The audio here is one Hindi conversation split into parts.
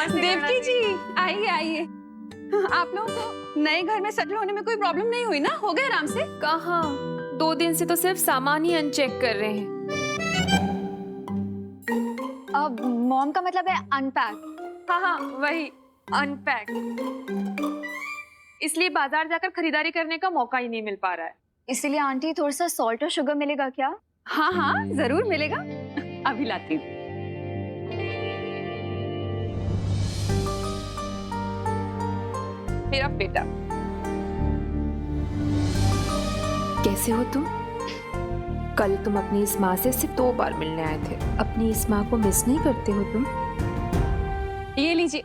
नमस्ते देवकी जी, आइए आइए। आप लोगों को नए घर में सेटल होने में कोई प्रॉब्लम नहीं हुई ना? हो गए आराम से? कहाँ, 2 दिन से तो सिर्फ सामान ही अनचेक कर रहे हैं। अब मॉम का मतलब है अनपैक। हाँ, वही अनपैक। इसलिए बाजार जाकर खरीदारी करने का मौका ही नहीं मिल पा रहा है। इसीलिए आंटी थोड़ा सा सॉल्ट और शुगर मिलेगा क्या? हाँ हाँ, जरूर मिलेगा। अभी लाती हूँ। मेरा बेटा, कैसे हो तुम? कल तुम अपनी इस माँ से सिर्फ 2 बार मिलने आए थे। अपनी इस माँ को मिस नहीं करते हो तुम? ये लीजिए।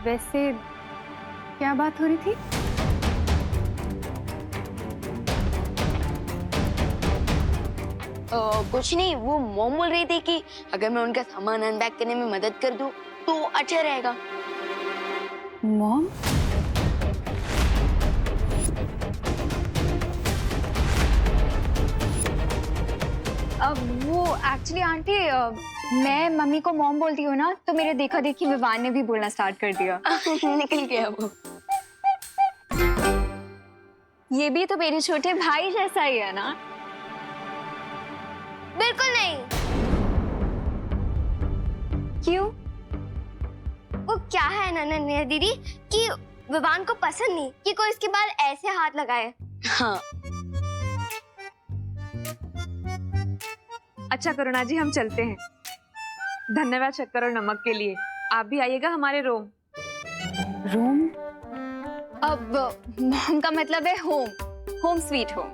वैसे क्या बात हो रही थी? कुछ नहीं, वो मॉम बोल रही थी कि अगर मैं उनका सामान अनपैक करने में मदद कर दूं तो अच्छा रहेगा। मॉम? अब वो एक्चुअली आंटी मैं मम्मी को मॉम बोलती हूँ ना, तो मेरे देखा देखी विवान ने भी बोलना स्टार्ट कर दिया। निकल गया वो। ये भी तो मेरे छोटे भाई जैसा ही है ना? बिल्कुल नहीं। क्यों? वो क्या है ना नन्या दीदी कि विवान को पसंद नहीं कि कोई इसके बाल ऐसे हाथ लगाए। हाँ। अच्छा करुणा जी, हम चलते हैं। धन्यवाद शक्कर और नमक के लिए। आप भी आइएगा हमारे रूम। रूम? अब मॉम का मतलब है होम, होम स्वीट होम।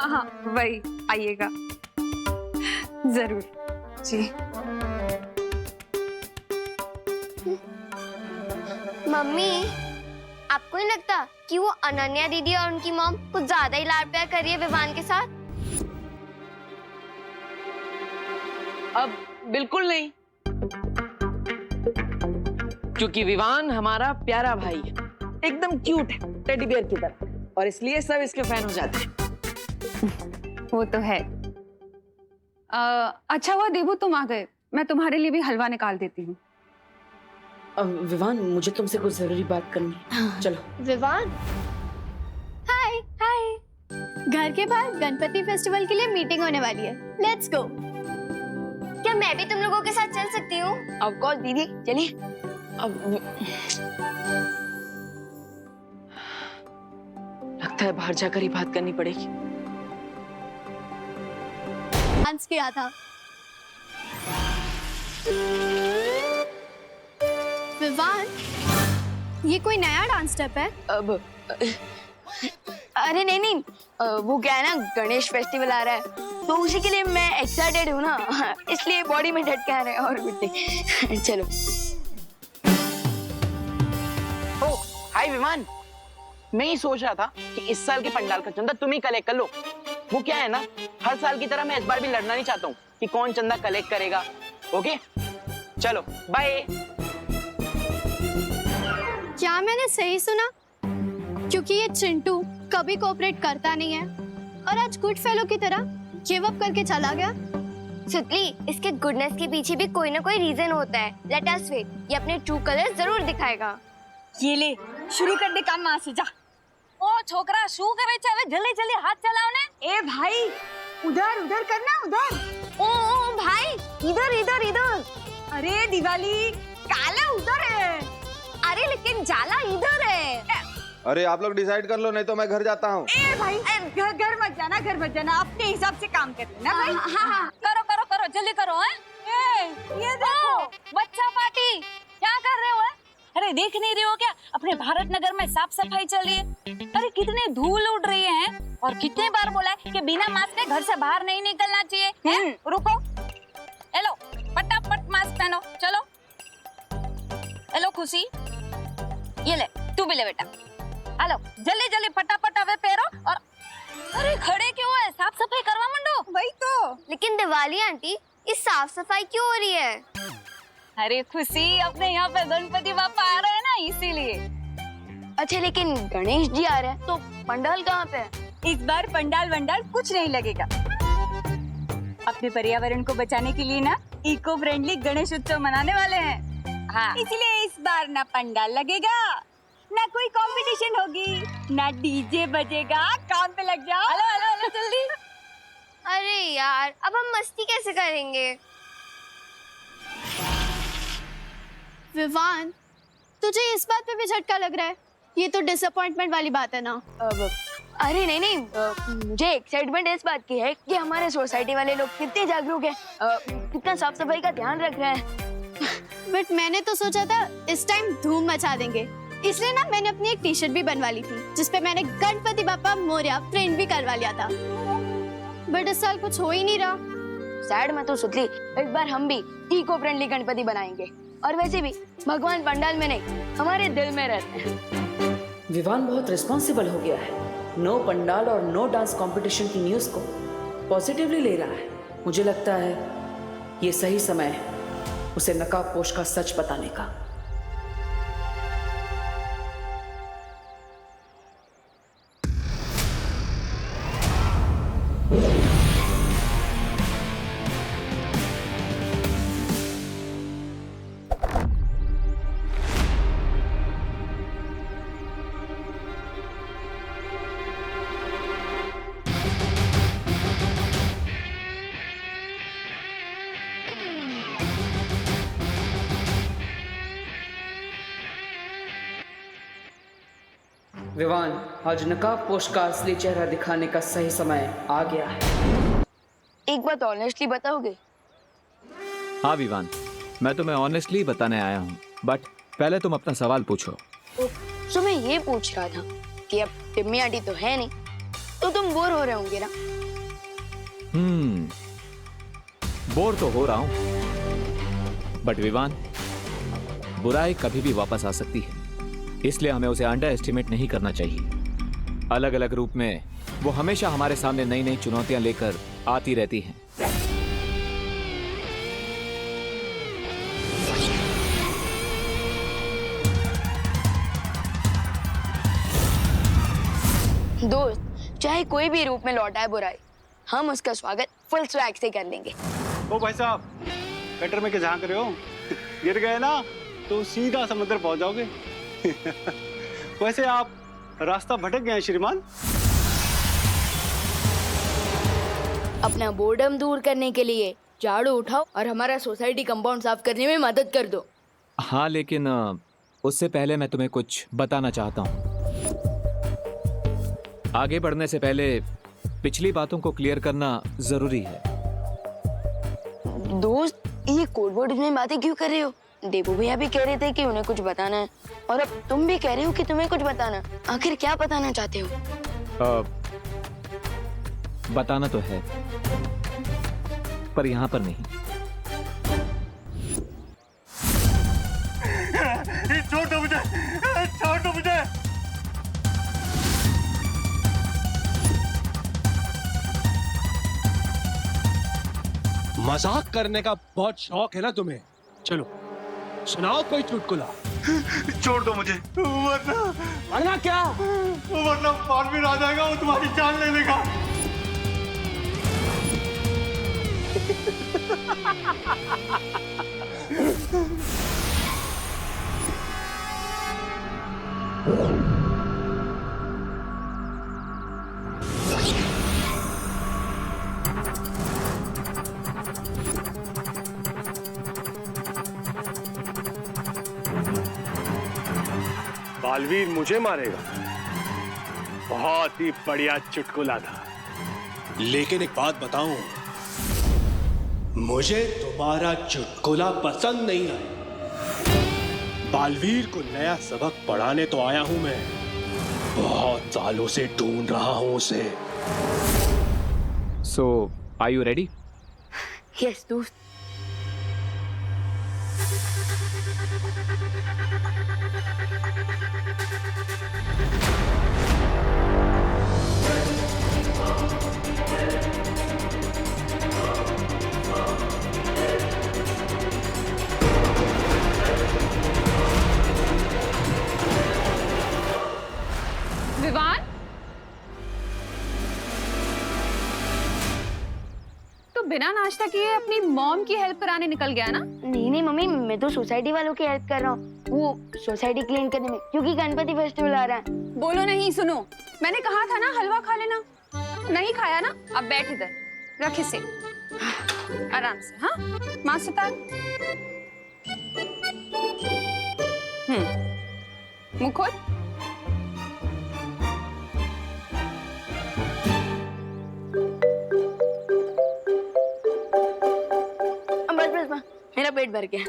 हाँ, वही, आइएगा जरूर जी। मम्मी, आपको नहीं लगता कि वो अनन्या दीदी और उनकी मॉम कुछ ज्यादा ही लाड प्यार कर रही है विवान के साथ? अब बिल्कुल नहीं, क्योंकि विवान हमारा प्यारा भाई है, एकदम क्यूट है, टेडी बियर की तरह, और इसलिए सब इसके फैन हो जाते हैं। वो तो है। अच्छा हुआ देबू तुम आ गए। मैं तुम्हारे लिए भी हलवा निकाल देती हूँ। विवान, मुझे तुमसे कुछ जरूरी बात करनी है। चलो। विवान, हाय हाय। घर के बाहर गणपति फेस्टिवल के लिए मीटिंग होने वाली है, लेट्स गो। क्या मैं भी तुम लोगों के साथ चल सकती हूँ? ऑफ कोर्स दीदी, चलिए। अब लगता है बाहर जाकर ही बात करनी पड़ेगी। डांस किया था। विवान, ये कोई नया डांस स्टेप है? अब अरे नहीं नहीं, वो क्या है ना, गणेश फेस्टिवल आ रहा है तो उसी के लिए मैं एक्साइटेड हूँ ना, इसलिए बॉडी में झटके आ रहे हैं और कुछ नहीं। चलो। ओ हाय विमान, मैं ही सोच रहा था कि इस साल के पंडाल का चंदा तुम ही कलेक्ट कर लो। वो क्या है ना, हर साल की तरह मैं इस बार भी लड़ना नहीं चाहता हूँ कि कौन चंदा कलेक्ट करेगा। ओके चलो बाय। क्या मैंने सही सुना? क्योंकि ये चिंटू कभी कोऑपरेट करता नहीं है और आज गुड फेलो की तरह गिव अप करके चला गया। सुतली, इसके गुडनेस के पीछे भी कोई ना कोई रीजन होता है। लेट अस वेट, ये अपने ट्रू कलर जरूर दिखाएगा। ये ले, शुरू कर दे काम। से जा। ओ छोकरा, शू करे छे? હવે જલ્દી જલ્દી હાથ ચલાવ ને। ए भाई, उधर उधर करना, उधर। ओ भाई, इधर इधर इधर। अरे दिवाली, काला उधर है। अरे लेकिन जाला इधर है। अरे आप लोग डिसाइड कर लो, नहीं तो मैं घर जाता हूँ। ए भाई, घर मत जाना, घर मत जाना। अपने हिसाब से काम कर लेना भाई। हाँ, करो करो करो, जल्दी करो। हैं? ये देखो, बच्चा पार्टी क्या कर रहे हो? अरे देख नहीं रहे हो क्या, अपने भारत नगर में साफ सफाई चल रही है। अरे कितनी धूल उड़ रही है और कितने बार बोला है कि बिना मास्क के घर से बाहर नहीं निकलना चाहिए। रुको, हेलो, फटाफट मास्क पहनो, चलो। हेलो खुशी, ये ले, तू भी ले बेटा। हेलो, जल्दी जल्दी फटाफट अबे पैरो। और अरे खड़े क्यों है, साफ सफाई करवा मंडो। वही तो। लेकिन दिवाली आंटी, ये साफ सफाई क्यों हो रही है? अरे खुशी, अपने यहाँ पे गणपति बापा आ रहे हैं ना, इसीलिए। अच्छा लेकिन गणेश जी आ रहे हैं तो पंडाल कहाँ पे है? इस बार पंडाल वंडाल कुछ नहीं लगेगा। अपने पर्यावरण को बचाने के लिए ना इको फ्रेंडली गणेश उत्सव मनाने वाले हैं। हाँ। इसलिए इस बार ना पंडाल लगेगा, ना कोई कंपटीशन होगी, ना डीजे बजेगा। काम पे लग जाओ। हेलो हेलो हेलो जल्दी। अरे यार अब हम मस्ती कैसे करेंगे? विवान, तुझे इस बात पे भी झटका लग रहा है? ये तो डिसअपॉइंटमेंट वाली बात है ना। अरे नहीं नहीं, मुझे एक्साइटमेंट इस बात की है कि हमारे सोसाइटी वाले लोग कितने जागरूक हैं, कितना साफ सफाई का ध्यान रख रहे हैं। बट मैंने तो सोचा था इस टाइम धूम मचा देंगे, इसलिए ना मैंने अपनी एक टी शर्ट भी बनवा ली थी जिसपे मैंने गणपति बापा मोरया प्रिंट भी करवा लिया था। बट इस साल कुछ हो ही नहीं रहा। सैड मत हो सुतली, इस बार हम भी इको फ्रेंडली गणपति बनाएंगे। और वैसे भी भगवान पंडाल में नहीं, हमारे दिल में रहते हैं। विवान बहुत रिस्पॉन्सिबल हो गया है। नो पंडाल और नो डांस कंपटीशन की न्यूज़ को पॉजिटिवली ले रहा है। मुझे लगता है ये सही समय है उसे नकाबपोश का सच बताने का। विवान, आज नकाबपोश का असली चेहरा दिखाने का सही समय आ गया है। एक बात ऑनेस्टली बताओगे? हाँ विवान, मैं तुम्हें ऑनेस्टली बताने आया हूँ, बट पहले तुम अपना सवाल पूछो। तो मैं ये पूछ रहा था कि अब टिम्मी आंटी तो है नहीं, तो तुम बोर हो रहे होंगे ना? बोर तो हो रहा हूँ, बट विवान, बुराई कभी भी वापस आ सकती है, इसलिए हमें उसे अंडर एस्टिमेट नहीं करना चाहिए। अलग अलग रूप में वो हमेशा हमारे सामने नई नई चुनौतियां लेकर आती रहती हैं। दोस्त, चाहे कोई भी रूप में लौटा है बुराई, हम उसका स्वागत फुल स्वैग से कर लेंगे। ओ भाई साहब, कटर में क्या झांक रहे हो? गिर गए ना तो सीधा समुद्र पहुंच जाओगे। वैसे आप रास्ता भटक गए हैं श्रीमान। अपना बोर्डम दूर करने के लिए झाड़ू उठाओ और हमारा सोसाइटी कंपाउंड साफ करने में मदद कर दो। हाँ, लेकिन उससे पहले मैं तुम्हें कुछ बताना चाहता हूँ। आगे बढ़ने से पहले पिछली बातों को क्लियर करना जरूरी है। दोस्त, ये कोड वर्ड में बातें क्यों कर रहे हो? देबू भैया भी कह रहे थे कि उन्हें कुछ बताना है, और अब तुम भी कह रहे हो कि तुम्हें कुछ बताना। आखिर क्या बताना चाहते हो? बताना तो है, पर यहाँ पर नहीं। छोड़ दो मुझे, छोड़ दो मुझे। मजाक करने का बहुत शौक है ना तुम्हें? चलो सुनाओ कोई चुटकुला। छोड़ दो मुझे, वरना क्या? वरना पारवीर आ जाएगा, वो तुम्हारी जान ले लेगा। बालवीर मुझे मारेगा? बहुत ही बढ़िया चुटकुला था। लेकिन एक बात बताऊं, मुझे तुम्हारा चुटकुला पसंद नहीं आया। बालवीर को नया सबक पढ़ाने तो आया हूं मैं, बहुत सालों से ढूंढ रहा हूं उसे। So, are you ready? Yes दोस्त। बिना नाश्ता किए अपनी मॉम की हेल्प कराने निकल गया ना? नहीं नहीं मम्मी, मैं तो सोसाइटी वालों की हेल्प कर रहा हूँ, वो सोसाइटी क्लीन करने में, क्योंकि गणपति फेस्टिवल आ रहा है। बोलो नहीं, सुनो, मैंने कहा था ना हलवा खा लेना, नहीं खाया ना? अब बैठ इधर, रख इसे आराम से। हाँ, माँ सितार, मुँह खोल। बस मेरा पेट भर गया।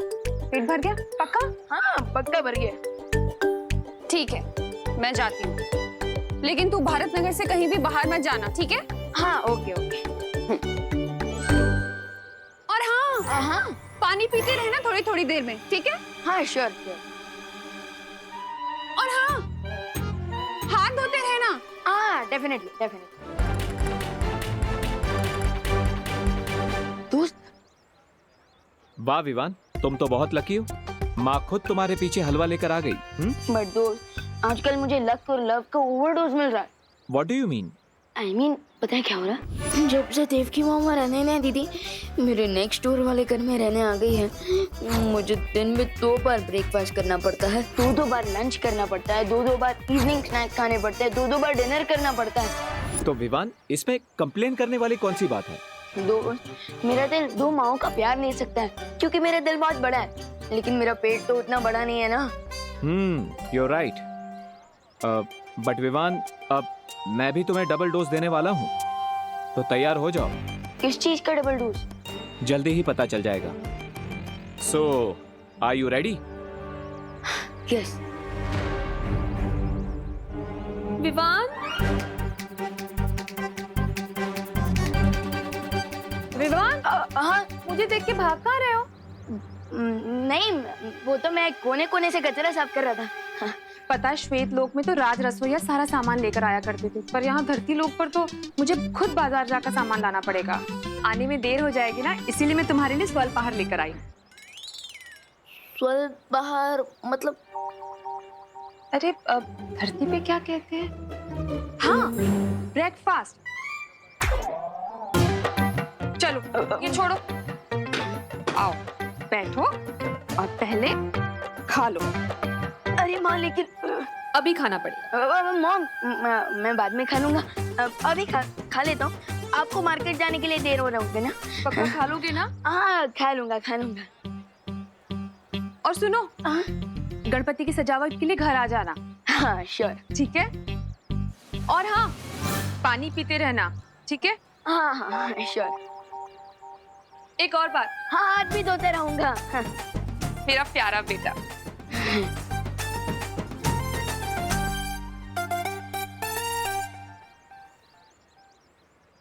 पेट भर गया? पक्का? हाँ पक्का भर गया। ठीक है, मैं जाती हूँ, लेकिन तू भारत नगर से कहीं भी बाहर मत जाना, ठीक है? हाँ ओके ओके। और हाँ, पानी पीते रहना थोड़ी थोड़ी देर में, ठीक है? हाँ श्योर श्योर। और हाँ, हाथ धोते रहना। हाँ डेफिनेटली डेफिनेटली। दोस्त, वाह विवान, तुम तो बहुत लकी हो, माँ खुद तुम्हारे पीछे हलवा लेकर आ गई। बट दोस्त, आजकल मुझे लक और लव का ओवरडोज मिल रहा है। What do you mean? I mean, पता है क्या हो रहा है? जब से देव की मामा रहने नहीं दीदी मेरे नेक्स्ट डोर वाले घर में रहने आ गई है, मुझे दिन में 2 बार ब्रेकफास्ट करना पड़ता है, 2 बार लंच करना पड़ता है, 2 बार इवनिंग स्नैक खाने पड़ते हैं, 2 बार डिनर करना पड़ता है। तो विवान, इसमें कंप्लेन करने वाली कौन सी बात है? दोस्त, मेरा दिल 2 माओं का प्यार ले सकता है, क्योंकि मेरा दिल बहुत बड़ा है, लेकिन मेरा पेट तो उतना बड़ा नहीं है ना। you're right. बट विवान, अब मैं भी तुम्हें डबल डोज देने वाला हूँ, तो तैयार हो जाओ। किस चीज का डबल डोज? जल्दी ही पता चल जाएगा। So, are you ready? Yes. Vivaan, Vivaan, हाँ मुझे देख के भाग कहाँ रहे हो? नहीं, वो तो मैं कोने कोने से कचरा साफ कर रहा था। हाँ। पता है, श्वेत लोक में तो राज रसोईया सारा सामान लेकर आया करते थे, पर यहाँ धरती लोक पर तो मुझे खुद बाजार जाकर सामान लाना पड़ेगा। आने में देर हो जाएगी ना, इसीलिए मैं तुम्हारे लिए स्वल्पाहार लेकर आई। स्वल्पाहार मतलब? अरे धरती पे क्या कहते हैं? हाँ, ब्रेकफास्ट। चलो ये छोड़ो, आओ बैठो और पहले खा लो। अरे माँ, लेकिन अभी खाना पड़ेगा। मॉम, मैं बाद में खा लूंगा, अभी खा लेता हूँ। आपको मार्केट जाने के लिए देर हो रहा होगा ना? पक्का खा लोगे ना? हाँ खा लूंगा। और सुनो, गणपति की सजावट के लिए घर आ जाना। हाँ श्योर। ठीक है? और हाँ, पानी पीते रहना, ठीक है? हाँ हाँ श्योर। एक और बात, हाँ हाथ भी धोते रहूंगा। हाँ। मेरा प्यारा बेटा।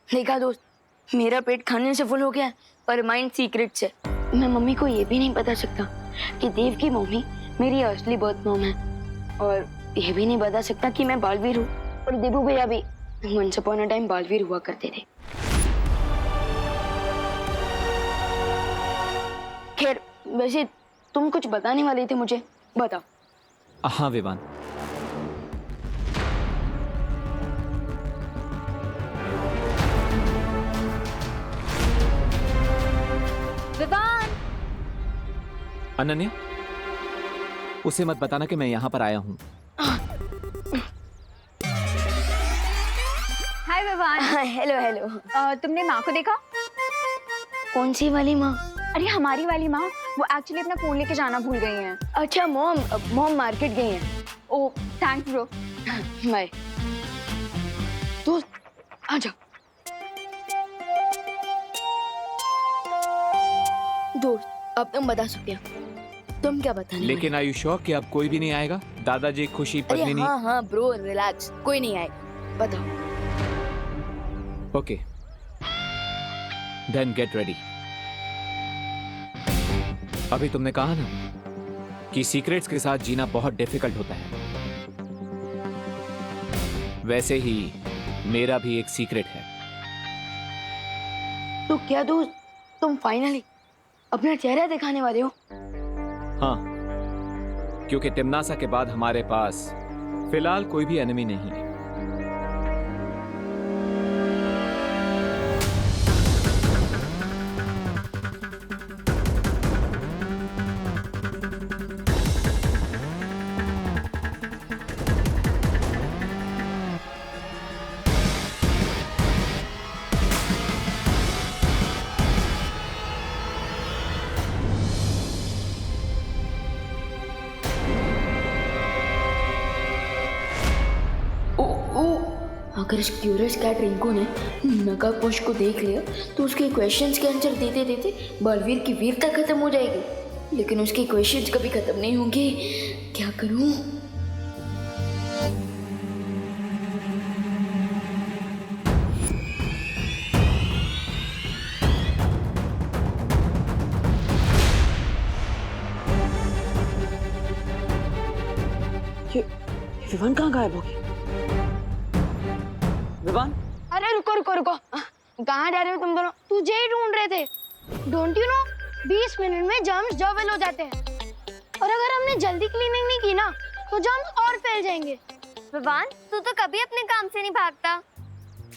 देखा दोस्त, मेरा पेट खाने से फुल हो गया है, पर माइंड सीक्रेट से। मैं मम्मी को ये भी नहीं बता सकता कि देव की मम्मी मेरी असली बर्थ मॉम है, और ये भी नहीं बता सकता कि मैं बालवीर हूँ, और देवू भैया भी once upon a time Baalveer हुआ करते थे। खैर, वैसे तुम कुछ बताने वाले थे मुझे, बताओ। हाँ विवान, अनन्या, उसे मत बताना कि मैं यहाँ पर आया हूँ। हाय विवान। Hello hello. तुमने माँ को देखा? कौन सी वाली माँ? अरे हमारी वाली माँ, वो एक्चुअली अपना फोन लेके जाना भूल गई हैं। अच्छा, मॉम मार्केट गई हैं। ओह थैंक्स ब्रो। बाय। दोस्त आ जाओ। दोस्त, अब तुम बता सकते हो, तुम क्या बताने? लेकिन आर यू श्योर कि अब कोई भी नहीं आएगा? दादाजी, खुशी, पद्मिनी? हाँ हाँ ब्रो, रिलैक्स, कोई नहीं आएगा, बताओ। Okay, then get ready. अभी तुमने कहा ना कि सीक्रेट्स के साथ जीना बहुत डिफिकल्ट होता है, वैसे ही मेरा भी एक सीक्रेट है। तो क्या दोस्त, तुम फाइनली अपना चेहरा दिखाने वाले हो? हाँ, क्योंकि तिम्नासा के बाद हमारे पास फिलहाल कोई भी एनिमी नहीं है। अगर इस क्यूरियस कैट रिंकू ने नकाबपोश को देख लिया तो उसके क्वेश्चंस के आंसर देते देते बालवीर की वीरता खत्म हो जाएगी, लेकिन उसके क्वेश्चंस कभी खत्म नहीं होंगे। क्या करूं? विवान कहाँ गायब हो गई? विवान? अरे रुको रुको रुको, कहाँ जा रहे हो तुम दोनों? तुझे ही ढूंढ रहे थे। डोंट यू नो 20 मिनट में जर्म्स डबल हो जाते हैं, और अगर हमने जल्दी क्लीनिंग नहीं की ना तो जर्म्स और फैल जाएंगे। विवान, तू तो कभी अपने काम से नहीं भागता,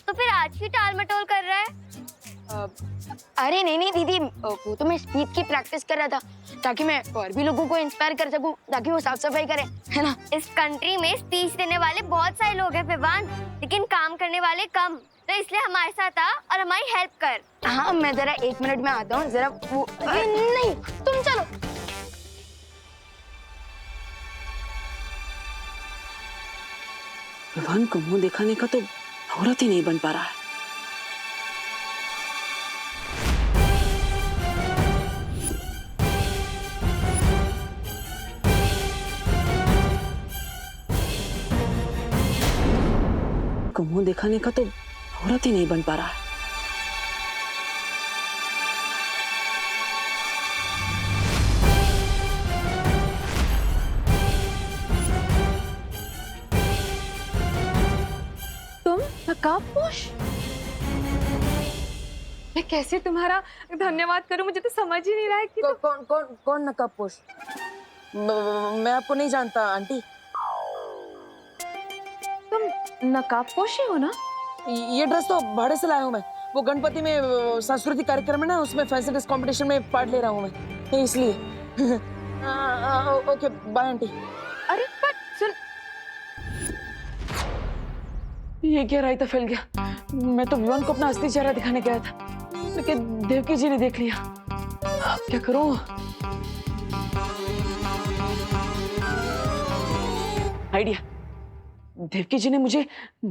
तो फिर आज भी टाल मटोल कर रहा है। अरे नहीं दीदी, वो तो मैं स्पीच की प्रैक्टिस कर रहा था ताकि मैं और भी लोगों को इंस्पायर कर सकूं, ताकि वो साफ सफाई करें, है ना? इस कंट्री में स्पीच देने वाले बहुत सारे लोग हैं विवान, लेकिन काम करने वाले कम, तो इसलिए हमारे साथ आ और हमारी हेल्प कर। हाँ, मैं जरा 1 मिनट में आता हूँ, जरा वो नहीं, तुम चलो। विवान को मुंह दिखाने का तो औरत ही नहीं बन पा रहा है। को मुंह दिखाने का तो औरत ही नहीं बन पा रहा है। तुम नकाबपोश? मैं कैसे तुम्हारा धन्यवाद करूं, मुझे तो समझ ही नहीं रहा है कि कौन नकाबपोश? मैं आपको नहीं जानता आंटी। तुम नकाबपोश ही हो ना? ये ड्रेस तो भाड़े से लाया हूँ मैं, वो गणपति में सांस्कृतिक कार्यक्रम है ना, उसमें फैंसी ड्रेस कंपटीशन में पार्ट ले रहा हूँ मैं, इसलिए। Okay bye aunty. अरे पर सुन, ये क्या रायता फैल गया। मैं तो विवान को अपना असली चेहरा दिखाने गया था, लेकिन देवकी जी ने देख लिया। अब क्या करूं? आइडिया। देवकी जी ने मुझे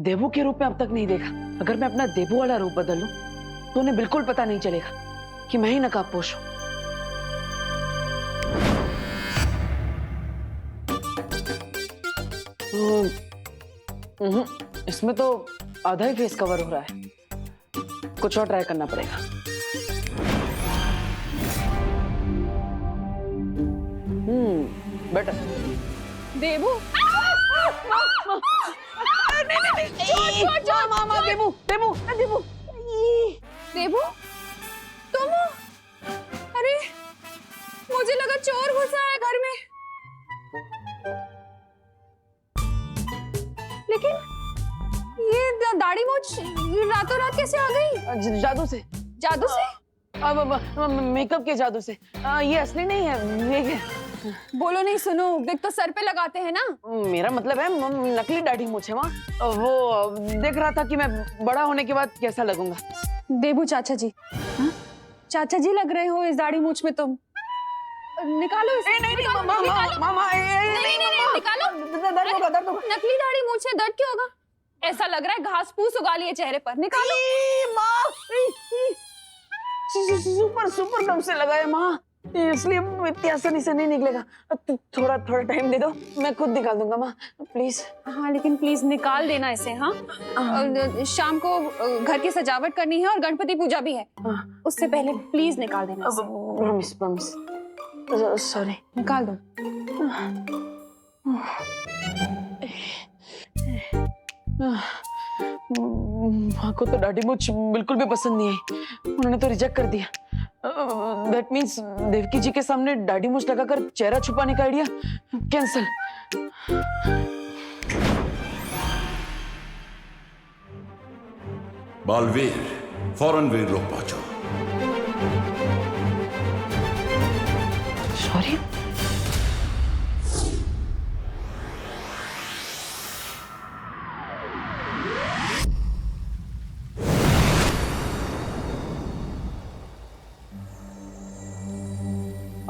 देवू के रूप में अब तक नहीं देखा। अगर मैं अपना देवू वाला रूप बदल लूं तो उन्हें बिल्कुल पता नहीं चलेगा कि मैं ही नकाबपोश हूं। इसमें तो आधा ही फेस कवर हो रहा है, कुछ और ट्राई करना पड़ेगा। बेटर। देवू, मामा, देवू, देवू, देवू, देवू, तुम हो? अरे मुझे लगा चोर घुसा है घर में, लेकिन ये दाढ़ी मूंछ रातों रात कैसे आ गई? जादू से। जादू से? अब मेकअप के जादू से। ये असली नहीं है, ये बोलो नहीं, सुनो, देख तो सर पे लगाते हैं ना। मेरा मतलब है नकली दाढ़ी मूंछ है। वो देख रहा था कि मैं बड़ा होने के बाद कैसा लगूंगा। देवू चाचा जी, चाचा जी लग रहे हो इस दाढ़ी मूंछ में तुम। निकालो इसे। नहीं, मामा, निकालो। दर्द होगा। नकली दाढ़ी मूंछ है, दर्द क्यों होगा? ऐसा लग रहा है घास फूस उगा लिए चेहरे पर। निकालो। सुपर दम से लगा है माँ, इसलिए इतनी आसानी से नहीं निकलेगा। थोड़ा टाइम दे दो, मैं खुद निकाल दूंगा माँ, प्लीज। हाँ, लेकिन प्लीज निकाल देना इसे। हाँ, शाम को घर की सजावट करनी है और गणपति पूजा भी है, उससे पहले प्लीज निकाल देना इसे। प्रॉमिस। सॉरी। निकाल दो। माँ को तो दाढ़ी मूंछ बिल्कुल भी पसंद नहीं आई, उन्होंने तो रिजेक्ट कर दिया। दैट मीन्स देवकी जी के सामने दाढ़ी मूंछ लगाकर चेहरा छुपाने का आइडिया कैंसल। बालवीर, फौरन वीर लोग पहुंचो। सॉरी।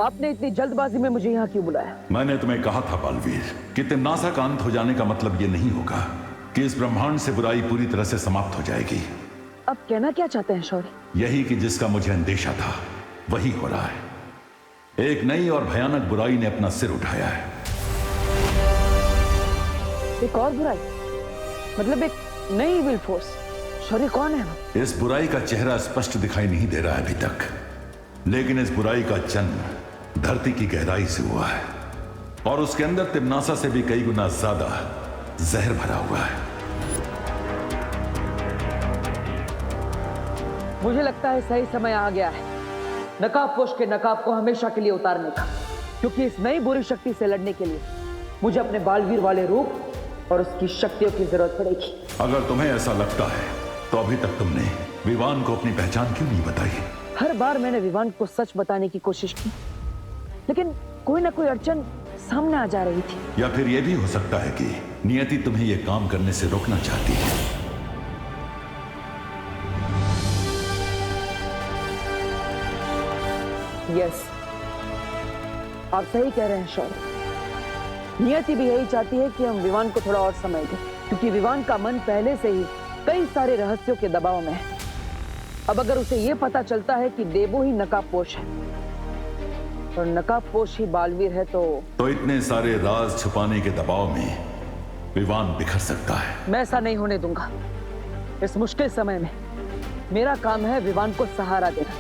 आपने इतनी जल्दबाजी में मुझे यहाँ क्यों बुलाया? मैंने तुम्हें कहा था बालवीर कि तेनासा का अंत हो जाने का मतलब ये नहीं होगा कि इस ब्रह्मांड से बुराई पूरी तरह से समाप्त हो जाएगी। अब कहना क्या चाहते हैं शौर्य? यही कि जिसका मुझे अंदेशा था वही हो रहा है। एक नई और भयानक बुराई ने अपना सिर उठाया है। एक और बुराई? मतलब एक नई विल फोर्स? शौर्य कौन है वो? इस बुराई का चेहरा स्पष्ट दिखाई नहीं दे रहा है अभी तक, लेकिन इस बुराई का जन्म धरती की गहराई से हुआ है और उसके अंदर तिम्नासा से भी कई गुना ज्यादा जहर भरा हुआ है। मुझे लगता है सही समय आ गया है नकाबपोश के नकाब को हमेशा के लिए उतारने का, क्योंकि इस नई बुरी शक्ति से लड़ने के लिए मुझे अपने बालवीर वाले रूप और उसकी शक्तियों की जरूरत पड़ेगी। अगर तुम्हें ऐसा लगता है तो अभी तक तुमने विवान को अपनी पहचान क्यों नहीं बताई? हर बार मैंने विवान को सच बताने की कोशिश की, लेकिन कोई ना कोई अड़चन सामने आ जा रही थी। या फिर यह भी हो सकता है कि नियति तुम्हें यह काम करने से रोकना चाहती है। यस, आप सही कह रहे हैं शौर्य। नियति भी यही चाहती है कि हम विवान को थोड़ा और समय दें, क्योंकि विवान का मन पहले से ही कई सारे रहस्यों के दबाव में है। अब अगर उसे यह पता चलता है कि देवो ही नकाबपोश है और नकाबपोश ही बालवीर है तो इतने सारे राज छुपाने के दबाव में विवान बिखर सकता है। मैं ऐसा नहीं होने दूंगा। इस मुश्किल समय में मेरा काम है विवान को सहारा देना,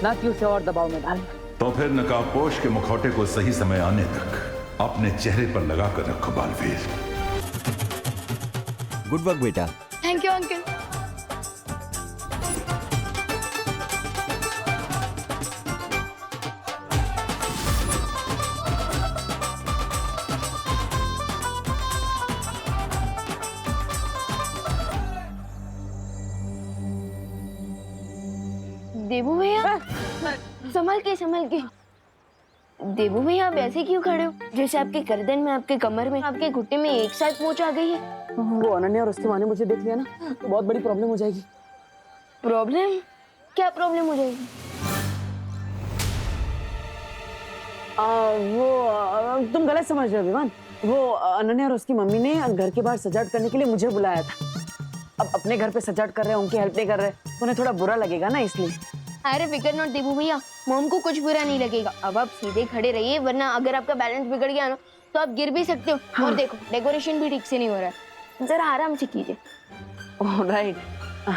ना कि उसे और दबाव में डालना। तो फिर नकाबपोश के मुखौटे को सही समय आने तक अपने चेहरे पर लगा कर रखो बालवीर। गुड वर्क बेटा। Thank you uncle. देबू भैया, संभल के। देबू भैया, आप ऐसे क्यों खड़े हो? जैसे आपके गर्दन में, आपके कमर में, आपके घुटने में एक साथ मोच आ गई है। वो अनन्या और उसकी माँ ने मुझे देख लिया ना, तो बहुत बड़ी प्रॉब्लम हो जाएगी। प्रॉब्लम? क्या प्रॉब्लम हो जाएगी? तुम गलत समझ रहे हो विवान। वो अनन्या और उसकी मम्मी ने घर के बाहर सजावट करने के लिए मुझे बुलाया था। अब अपने घर पे सजावट कर रहे हैं, उनकी हेल्प नहीं कर रहे, उन्हें थोड़ा बुरा लगेगा ना, इसलिए। अरे फिकर नॉट देबू भैया, मॉम को कुछ बुरा नहीं लगेगा। अब आप सीधे खड़े रहिए, वरना अगर आपका बैलेंस बिगड़ गया ना तो आप गिर भी सकते हो। हाँ। और देखो, डेकोरेशन भी ठीक से नहीं हो रहा है, जरा आराम से कीजिए। Oh right,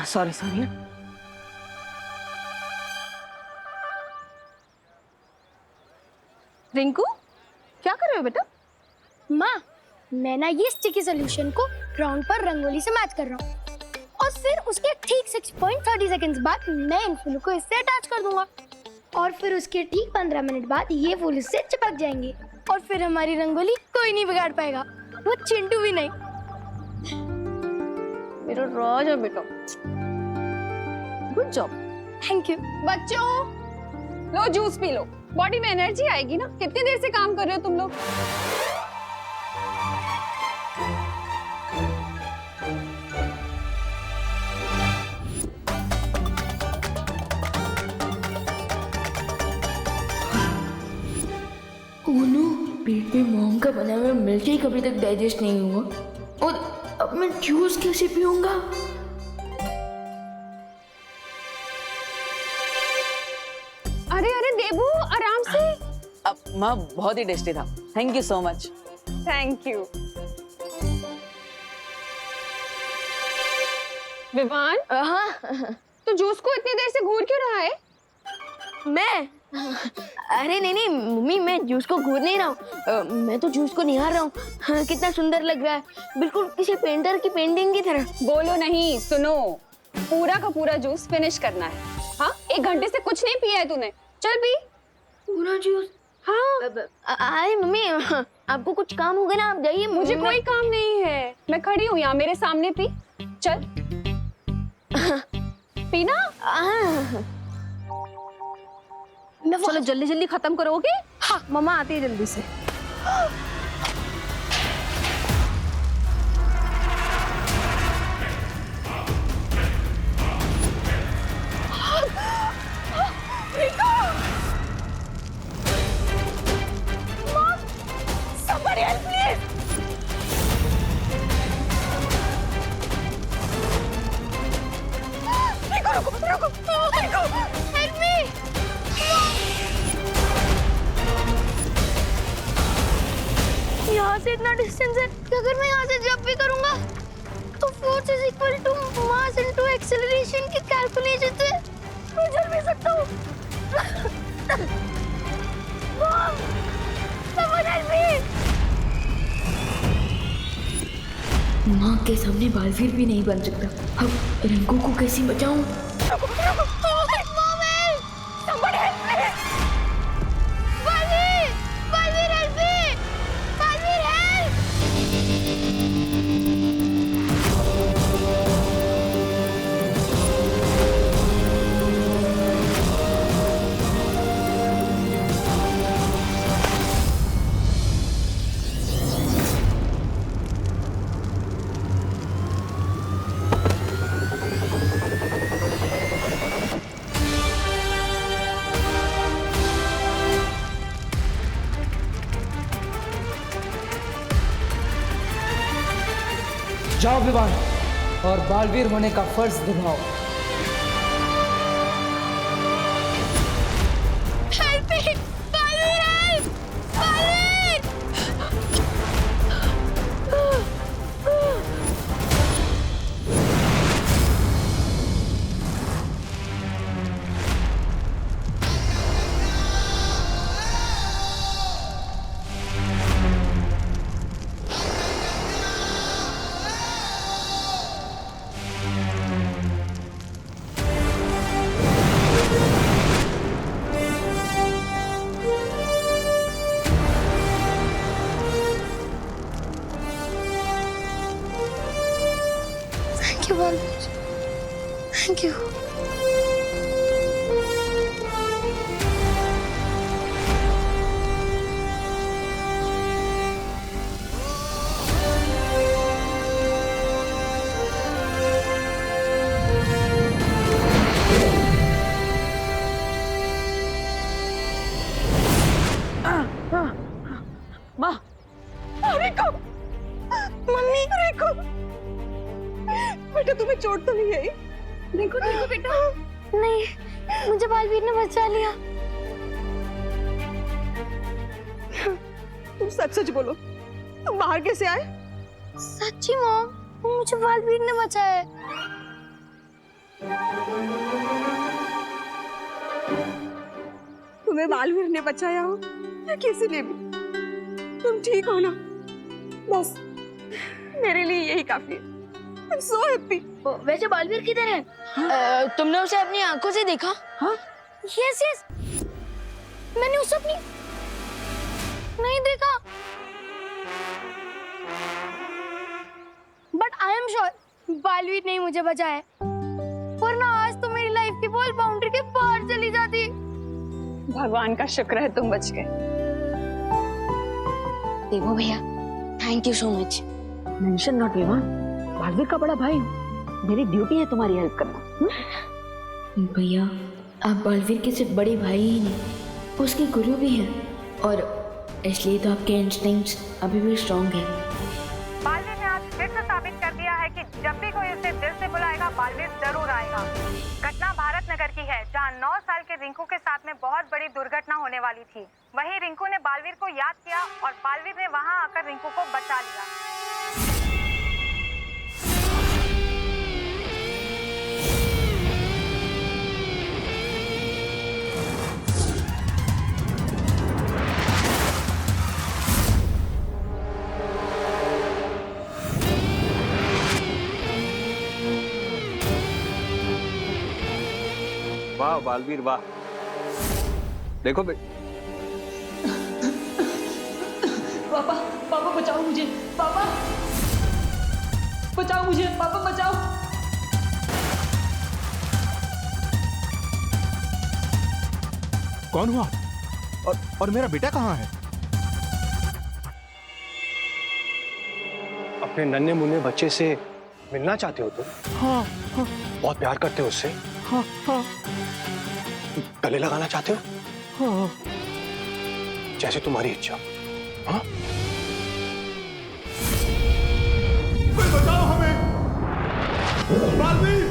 sorry. रिंकू, क्या कर रहे हो बेटा? माँ, मैं ना ये स्टिकी सोल्यूशन को ग्राउंड पर रंगोली से मैच कर रहा हूँ और फिर उसके ठीक 6.30 सेकंड्स बाद मैं इन फूलों को इससे अटैच कर दूंगा और फिर उसके ठीक 15 मिनट बाद ये फूल इससे चिपक जाएंगे और फिर हमारी रंगोली कोई नहीं बिगाड़ पाएगा, वो चिंटू भी नहीं। मेरा राजा बेटा, गुड जॉब। Thank you. बच्चों, लो जूस पी लो, बॉडी में एनर्जी आएगी ना। कितनी देर से काम कर रहे हो तुम लोग? पेट में मॉम का बना हुआ मिल्क शेक अभी तक डाइजेस्ट नहीं हुआ और अब मैं जूस कैसे पीऊंगा? अरे देबू, आराम से। अब माँ, बहुत ही टेस्टी था, thank you so much. Thank you. Vivaan, हाँ, तो जूस को इतनी देर से घूर क्यों रहा है? मैं? अरे नहीं मम्मी, मैं जूस को घूर नहीं रहा हूँ, मैं तो जूस को निहार रहा हूँ। हाँ, कितना सुंदर लग रहा है, बिल्कुल किसी पेंटर की पेंटिंग की तरह। बोलो नहीं, सुनो, पूरा का पूरा जूस फिनिश करना है। हाँ, 1 घंटे से कुछ नहीं पिया है तूने, चल पी पूरा जूस। हाँ। अरे मम्मी, आपको कुछ काम होगा ना, आप जाइए। मुझे कोई काम नहीं है, मैं खड़ी हूँ यहाँ, मेरे सामने पी। चल पीना। चलो जल्दी जल्दी खत्म करोगे? हाँ, मम्मा आती है जल्दी से। Somebody help me! Help me. यहाँ से इतना डिस्टेंस है कि अगर मैं यहाँ से जंप भी करूँगा तो force is equal to mass into acceleration की कैलकुलेशन से मैं चल भी सकता हूँ। Mom, someone help me! माँ के सामने बालवीर भी नहीं बन सकता। अब रिंकू को कैसे बचाऊं? जाओ विवान और बालवीर होने का फर्ज निभाओ। Help me! Baalveer help! Baalveer! Thank you, Balveer. Thank you. माँ, रिंकू, मम्मी, रिंकू, बेटा तुम्हें चोट तो नहीं आई? रिंकू, रिंकू बेटा। नहीं, मुझे बालवीर ने बचा लिया। तुम सच सच बोलो, तुम बाहर कैसे आए? सच्ची मॉम, मुझे बालवीर ने बचाया है। तुम्हें बालवीर ने बचाया हो या किसी ने भी, तुम ठीक हो ना? बस मेरे लिए यही काफी है। I'm so happy. वैसे बालवीर किधर है? तुमने उसे अपनी आंखों से देखा? हाँ? यस यस, मैंने उसे अपनी नहीं देखा। But I am sure Baalveer ने मुझे बचाया है, वरना आज तो मेरी लाइफ की बॉल बाउंड्री के बाहर चली जाती। भगवान का शुक्र है तुम बच गए। देवो भैया, thank you so much. Mention not Vivaan, Baalveer का बड़ा भाई हूँ, मेरी ड्यूटी है तुम्हारी हेल्प करना। भैया, आप बालवीर के सिर्फ बड़े भाई ही नहीं, उसके गुरु भी हैं, और इसलिए तो आपके इंस्टिंक्ट्स अभी भी स्ट्रॉन्ग हैं। बालवीर ने आज फिर से साबित कर दिया है कि जब भी कोई उसे दिल से बुलाएगा, बालवीर जरूर आएगा। घटना भारत नगर की है, जहां 9 साल के रिंकू के साथ में बहुत बड़ी दुर्घटना होने वाली थी। वहीं रिंकू ने बालवीर को याद किया और बालवीर ने वहां आकर रिंकू को बचा लिया। वाह बालवीर वाह। देखो पापा, पापा बचाओ मुझे, पापा बचाओ मुझे, पापा बचाओ। कौन हुआ? और मेरा बेटा कहाँ है? अपने नन्हे मुन्ने बच्चे से मिलना चाहते हो तुम? हाँ, हाँ, बहुत प्यार करते हो उससे? हाँ, हाँ, गले लगाना चाहते हो? हाँ, जैसे तुम्हारी इच्छा। हाँ? कोई बचाओ हमें! बालवीर!